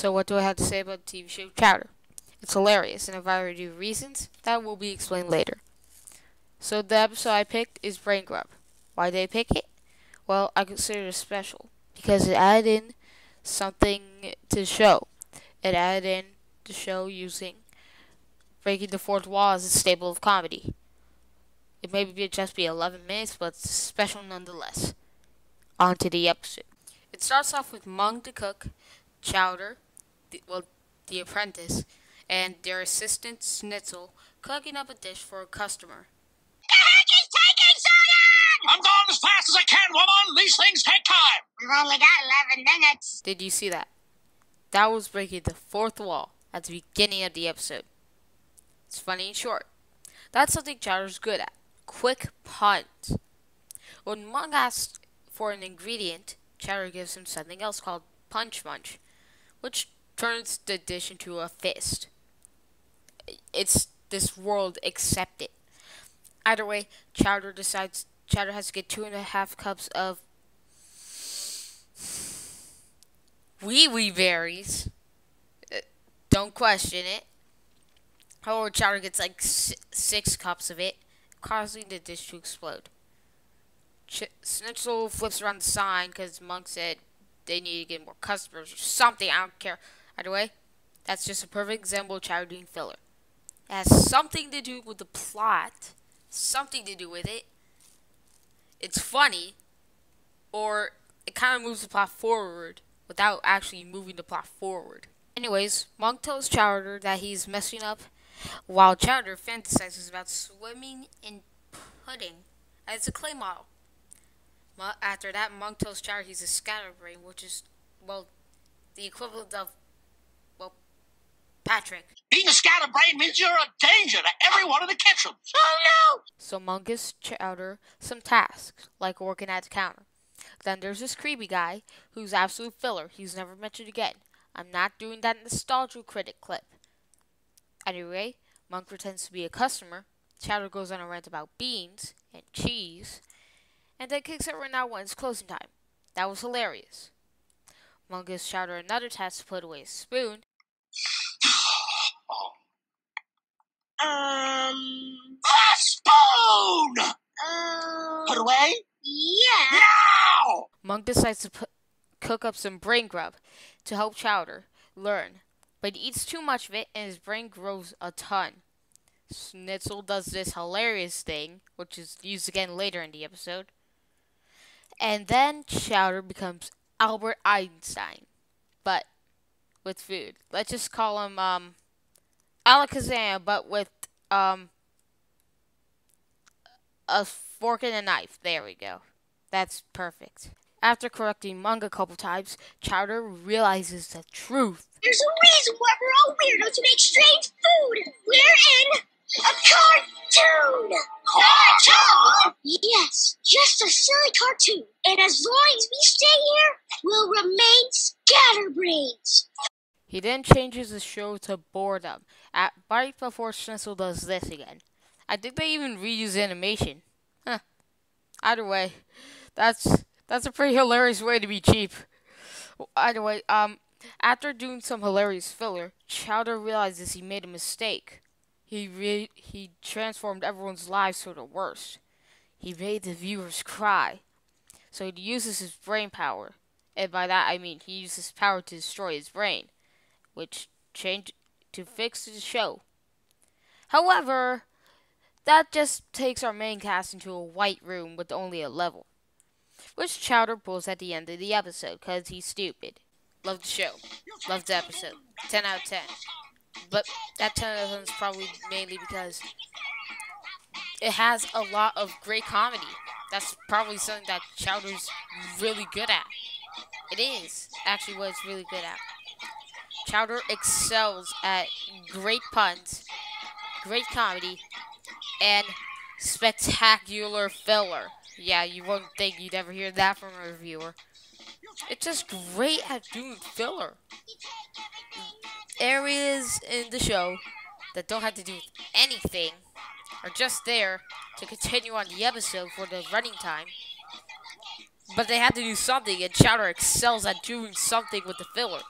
So what do I have to say about the TV show Chowder? It's hilarious, and a variety of reasons that will be explained later. So the episode I picked is Brain Grub. Why did I pick it? Well, I consider it special because it added in something to the show. It added in the show using breaking the fourth wall as a staple of comedy. It may just be 11 minutes, but it's special nonetheless. On to the episode. It starts off with Mung the cook, Chowder, the apprentice, and their assistant Schnitzel cooking up a dish for a customer. The heck is taking so long? I'm going as fast as I can, woman. These things take time. We've only got 11 minutes. Did you see that? That was breaking the fourth wall at the beginning of the episode. It's funny and short. That's something Chowder's good at. Quick puns. When Mung asks for an ingredient, Chowder gives him something else called Punch Munch, which turns the dish into a fist. It's this world accepted. Either way, Chowder has to get 2.5 cups of wee berries. Don't question it. However, Chowder gets like 6 cups of it, causing the dish to explode. Schnitzel flips around the sign because Monk said they need to get more customers or something. I don't care. Either way, that's just a perfect example of Chowder doing filler. It has something to do with the plot, something to do with it. It's funny, or it kind of moves the plot forward without actually moving the plot forward. Anyways, Monk tells Chowder that he's messing up, while Chowder fantasizes about swimming in pudding as a clay model. After that, Monk tells Chowder he's a scatterbrain, which is, well, the equivalent of, well, Patrick. Being a scatterbrain means you're a danger to everyone in the kitchen. Oh, no! So Monk gives Chowder some tasks, like working at the counter. Then there's this creepy guy who's absolute filler. He's never mentioned again. I'm not doing that nostalgia critic clip. Anyway, Monk pretends to be a customer. Chowder goes on a rant about beans and cheese, and then kicks everyone out when it's closing time. That was hilarious. Monk gives Chowder another task to put away his spoon. A spoon! Put away? Yeah. Now! Monk decides to cook up some brain grub to help Chowder learn, but he eats too much of it and his brain grows a ton. Schnitzel does this hilarious thing, which is used again later in the episode. And then Chowder becomes Albert Einstein, but with food. Let's just call him Alakazam, but with a fork and a knife. There we go. That's perfect. After correcting Monk a couple times, Chowder realizes the truth. There's a reason why we're all weirdos who make strange food. We're in a cartoon. Cartoon? Yes, just a silly cartoon. And as long as we stay here, we'll remain scatterbrains. He then changes the show to Boredom, right before Schnitzel does this again. I think they even reuse animation. Huh. Either way, that's a pretty hilarious way to be cheap. Either way, after doing some hilarious filler, Chowder realizes he made a mistake. He transformed everyone's lives for the worst. He made the viewers cry. So he uses his brain power. And by that I mean he uses power to destroy his brain, which changed to fix the show. However, that just takes our main cast into a white room with only a level, which Chowder pulls at the end of the episode because he's stupid. Love the show. Love the episode. 10 out of 10. But that 10 out of 10 is probably mainly because it has a lot of great comedy. That's probably something that Chowder's really good at. It is actually what it's really good at. Chowder excels at great puns, great comedy, and spectacular filler. Yeah, you wouldn't think you'd ever hear that from a reviewer. It's just great at doing filler. Areas in the show that don't have to do with anything are just there to continue on the episode for the running time. But they have to do something, and Chowder excels at doing something with the filler.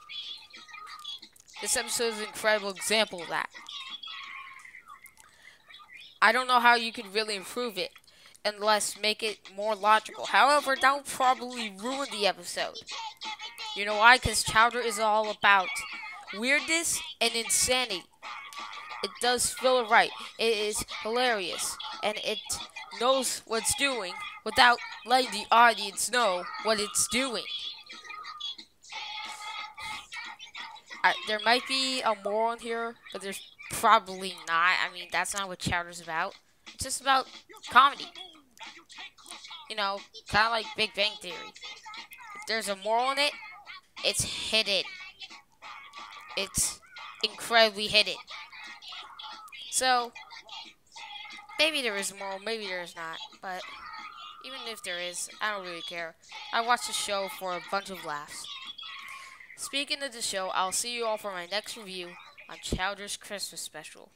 This episode is an incredible example of that. I don't know how you could really improve it unless make it more logical. However, that would probably ruin the episode. You know why? Because Chowder is all about weirdness and insanity. It does feel right. It is hilarious. And it knows what it's doing without letting the audience know what it's doing. There might be a moral in here, but there's probably not. I mean, that's not what Chowder's about. It's just about comedy. You know, kind of like Big Bang Theory. If there's a moral in it, it's hidden. It's incredibly hidden. So, maybe there is a moral, maybe there is not. But even if there is, I don't really care. I watch the show for a bunch of laughs. Speaking of the show, I'll see you all for my next review on Chowder's Christmas special.